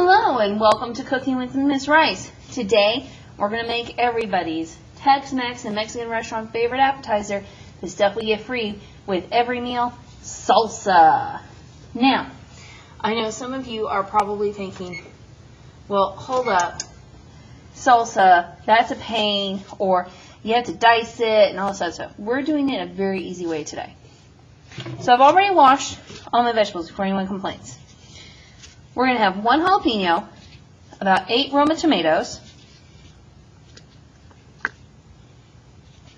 Hello and welcome to Cooking with Miss Rice. Today we're going to make everybody's Tex-Mex and Mexican restaurant favorite appetizer that stuff we get free with every meal, salsa. Now, I know some of you are probably thinking, well, hold up, salsa, that's a pain, or you have to dice it and all this other stuff. We're doing it a very easy way today. So I've already washed all my vegetables before anyone complains. We're going to have 1 jalapeno, about 8 Roma tomatoes.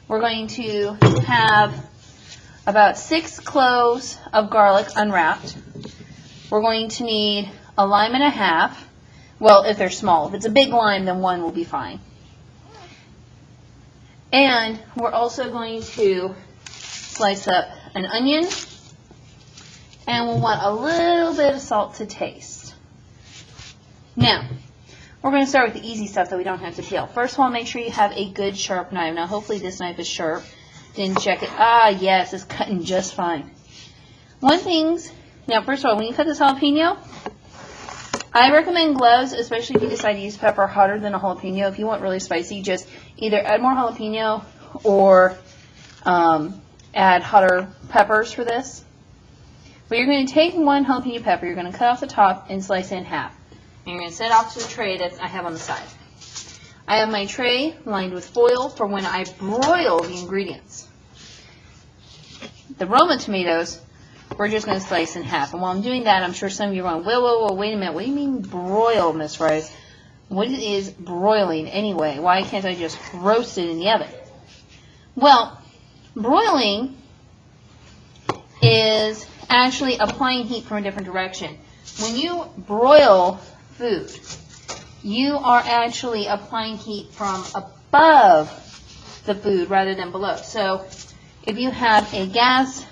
We're going to have about 6 cloves of garlic unwrapped. We're going to need a lime and a half. Well, if they're small. If it's a big lime, then 1 will be fine. And we're also going to slice up an onion. And we'll want a little bit of salt to taste. Now, we're going to start with the easy stuff that we don't have to peel. First of all, make sure you have a good sharp knife. Now, hopefully this knife is sharp. Didn't check it. Ah, yes, it's cutting just fine. Now, first of all, when you cut this jalapeno, I recommend gloves, especially if you decide to use pepper hotter than a jalapeno. If you want really spicy, just either add more jalapeno or add hotter peppers for this. But you're going to take 1 jalapeno pepper, you're going to cut off the top and slice it in half. And you're going to set it off to the tray that I have on the side. I have my tray lined with foil for when I broil the ingredients. The Roma tomatoes, we're just going to slice in half. And while I'm doing that, I'm sure some of you are going, whoa, wait a minute. What do you mean broil, Miss Rice? What is broiling anyway? Why can't I just roast it in the oven? Well, broiling is actually applying heat from a different direction. When you broil food, you are actually applying heat from above the food rather than below. So if you have a gas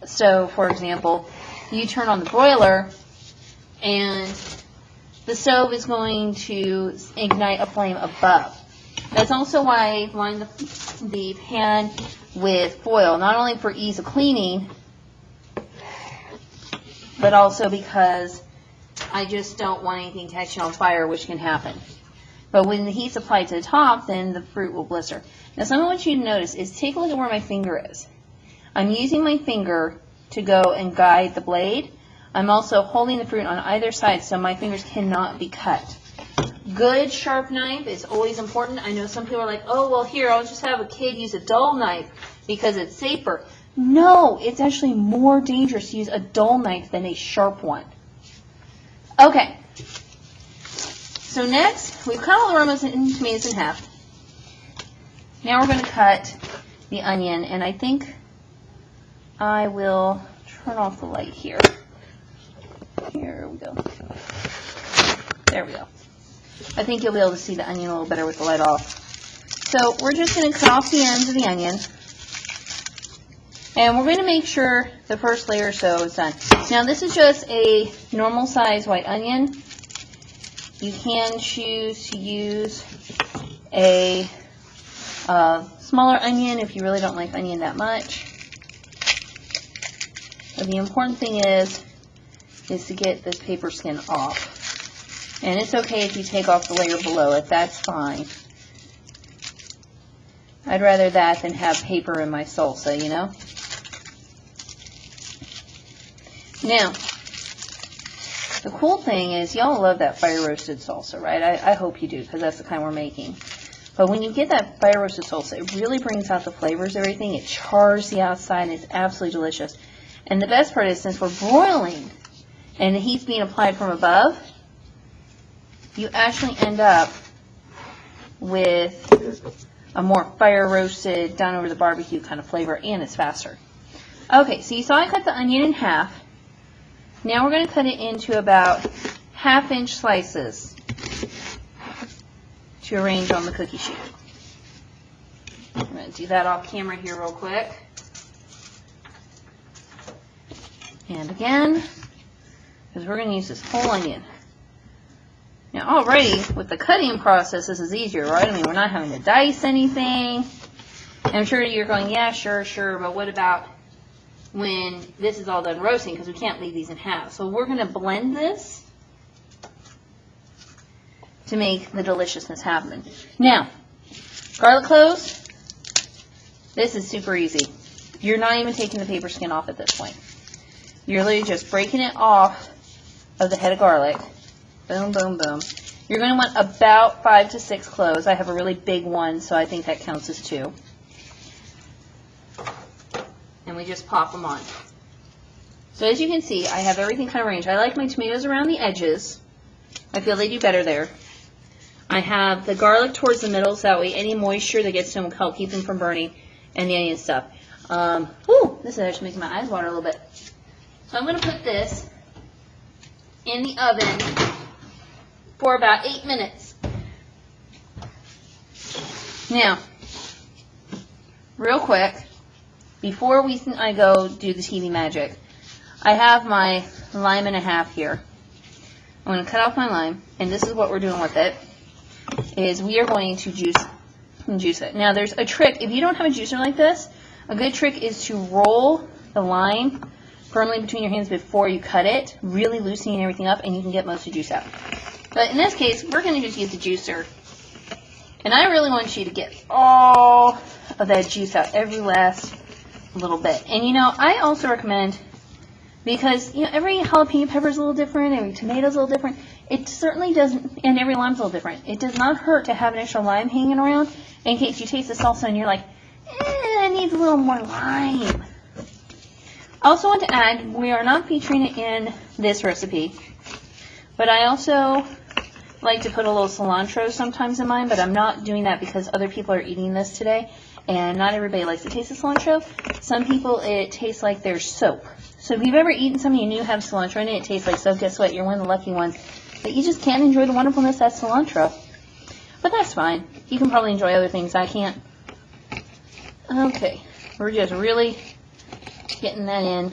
stove, for example, you turn on the broiler and the stove is going to ignite a flame above. That's also why I line the pan with foil, not only for ease of cleaning, but also because I just don't want anything catching on fire, which can happen. But when the heat's applied to the top, then the fruit will blister. Now, something I want you to notice is take a look at where my finger is. I'm using my finger to go and guide the blade. I'm also holding the fruit on either side so my fingers cannot be cut. Good sharp knife is always important. I know some people are like, oh, well, here, I'll just have a kid use a dull knife because it's safer. No, it's actually more dangerous to use a dull knife than a sharp one. Okay, so next, we've cut all the Romas and tomatoes in half. Now we're going to cut the onion, and I think I will turn off the light here. Here we go. There we go. I think you'll be able to see the onion a little better with the light off. So we're just going to cut off the ends of the onion. And we're going to make sure the first layer or so is done. Now, this is just a normal size white onion. You can choose to use a smaller onion if you really don't like onion that much. But the important thing is to get this paper skin off. And it's okay if you take off the layer below it. That's fine. I'd rather that than have paper in my salsa, you know? Now, the cool thing is, y'all love that fire-roasted salsa, right? I hope you do, because that's the kind we're making. But when you get that fire-roasted salsa, it really brings out the flavors of everything. It chars the outside, and it's absolutely delicious. And the best part is, since we're broiling, and the heat's being applied from above, you actually end up with a more fire-roasted, down over the barbecue kind of flavor, and it's faster. Okay, so you saw I cut the onion in half. Now we're going to cut it into about 1/2-inch slices to arrange on the cookie sheet. I'm going to do that off camera here real quick. And again, because we're going to use this whole onion. Now already, with the cutting process, this is easier, right? I mean, we're not having to dice anything. And I'm sure you're going, yeah, sure, but what about when this is all done roasting, because we can't leave these in half. So we're going to blend this to make the deliciousness happen. Now, garlic cloves, this is super easy. You're not even taking the paper skin off at this point. You're literally just breaking it off of the head of garlic. Boom, boom, boom. You're going to want about 5 to 6 cloves. I have a really big one, so I think that counts as 2. And we just pop them on. So as you can see, I have everything kind of arranged. I like my tomatoes around the edges. I feel they do better there. I have the garlic towards the middle, so that way any moisture that gets to them will help keep them from burning, and the onion stuff. This is actually making my eyes water a little bit. So I'm going to put this in the oven for about 8 minutes. Now, real quick, before I go do the TV magic, I have my lime and a half here. I'm going to cut off my lime, and this is what we're doing with it, is we are going to juice it. Now, there's a trick. If you don't have a juicer like this, a good trick is to roll the lime firmly between your hands before you cut it, really loosening everything up, and you can get most of the juice out. But in this case, we're going to just use the juicer. And I really want you to get all of that juice out, every last little bit. And I also recommend, because every jalapeno pepper is a little different, every tomato is a little different. It certainly doesn't, and every lime is a little different. It does not hurt to have an extra lime hanging around in case you taste the salsa and you're like, that needs a little more lime. I also want to add, we are not featuring it in this recipe, but I also like to put a little cilantro sometimes in mine, but I'm not doing that because other people are eating this today, and not everybody likes the taste of cilantro. Some people, it tastes like there's soap. So if you've ever eaten something you knew have cilantro in it, it tastes like soap, guess what? You're one of the lucky ones that you just can't enjoy the wonderfulness that's cilantro. But that's fine. You can probably enjoy other things. I can't. Okay, we're just really getting that in.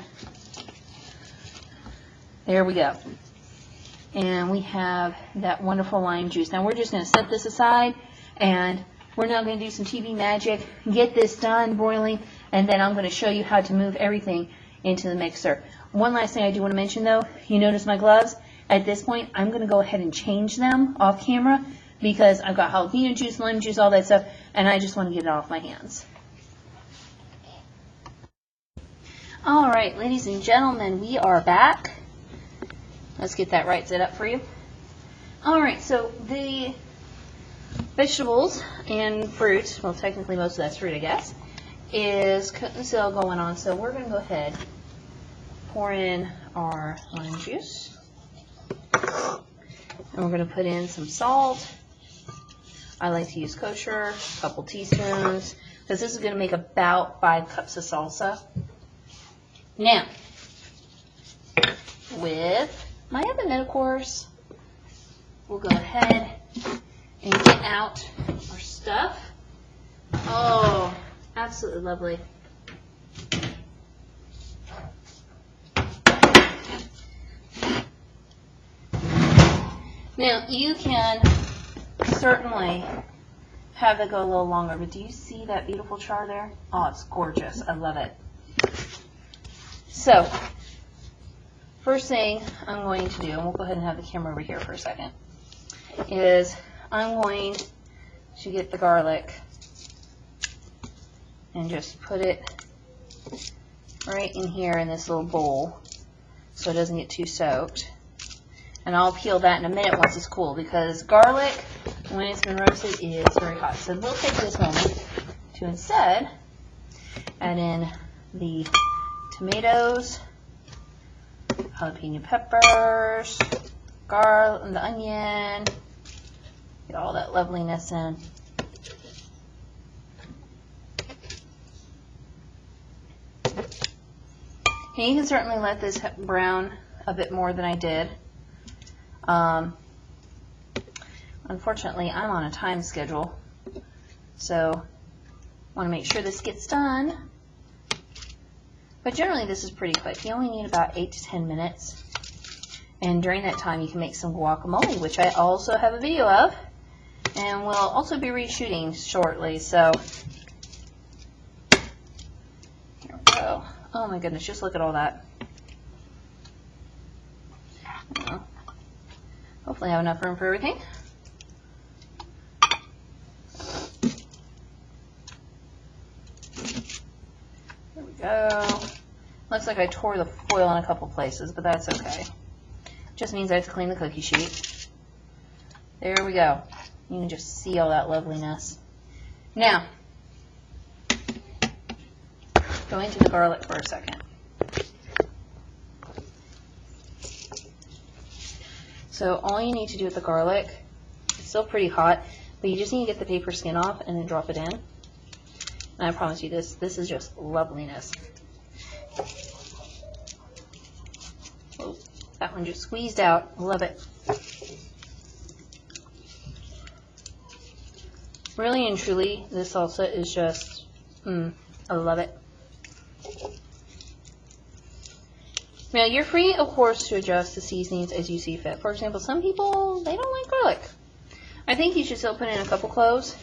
There we go. And we have that wonderful lime juice. Now we're just going to set this aside, and we're now going to do some TV magic, get this done broiling, and then I'm going to show you how to move everything into the mixer. One last thing I do want to mention though, you notice my gloves? At this point, I'm going to go ahead and change them off camera because I've got jalapeno juice, lime juice, all that stuff, and I just want to get it off my hands. Alright, ladies and gentlemen, we are back. Let's get that right set up for you. Alright, so the vegetables and fruit, well technically most of that's fruit I guess, is cut and seal going on. So we're going to go ahead, pour in our lime juice, and we're going to put in some salt. I like to use kosher, a couple teaspoons, because this is going to make about 5 cups of salsa. Now, with my oven mitt, of course, we'll go ahead and get out our stuff. Oh, absolutely lovely. Now, you can certainly have it go a little longer, but do you see that beautiful char there? Oh, it's gorgeous. I love it. So, first thing I'm going to do, and we'll go ahead and have the camera over here for a second, is I'm going to get the garlic and just put it right in here in this little bowl so it doesn't get too soaked. And I'll peel that in a minute once it's cool, because garlic, when it's been roasted, is very hot. So we'll take this moment to instead add in the tomatoes, jalapeno peppers, garlic, and the onion. Get all that loveliness in. And you can certainly let this brown a bit more than I did. Unfortunately, I'm on a time schedule, so I want to make sure this gets done. But generally, this is pretty quick. You only need about 8 to 10 minutes. And during that time, you can make some guacamole, which I also have a video of, and we'll also be reshooting shortly. So here we go. Oh my goodness, just look at all that. Hopefully I have enough room for everything. go. Looks like I tore the foil in a couple places, but that's okay. Just means I have to clean the cookie sheet. There we go. You can just see all that loveliness. Now, go into the garlic for a second. So all you need to do with the garlic, it's still pretty hot, but you just need to get the paper skin off and then drop it in. And I promise you this is just loveliness. Oh, that one just squeezed out. Love it. Really and truly, this salsa is just, I love it. Now, you're free, of course, to adjust the seasonings as you see fit. For example, some people, they don't like garlic. I think you should still put in a couple cloves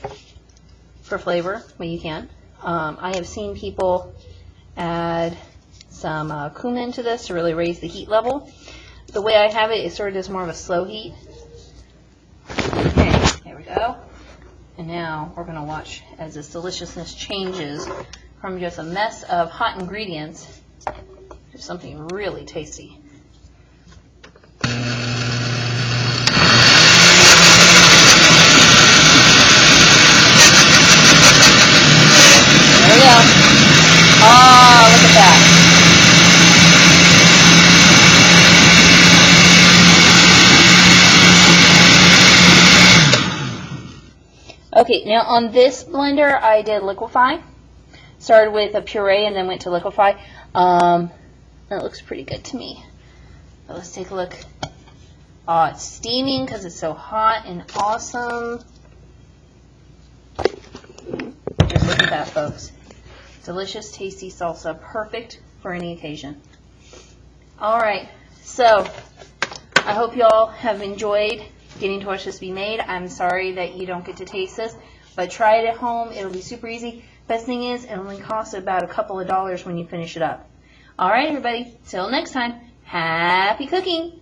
for flavor, but you can. I have seen people add some cumin to this to really raise the heat level. The way I have it, it sort of does more of a slow heat. Okay, there we go. And now we're going to watch as this deliciousness changes from just a mess of hot ingredients to something really tasty. There we go. Oh, look at that. Okay, now on this blender I did liquefy. Started with a puree and then went to liquefy. That looks pretty good to me. But let's take a look. Oh, it's steaming because it's so hot and awesome. Just look at that, folks. Delicious, tasty salsa, perfect for any occasion. Alright, so I hope y'all have enjoyed getting to watch this be made. I'm sorry that you don't get to taste this, but try it at home. It'll be super easy. Best thing is, it only costs about a couple of dollars when you finish it up. Alright, everybody, till next time, happy cooking!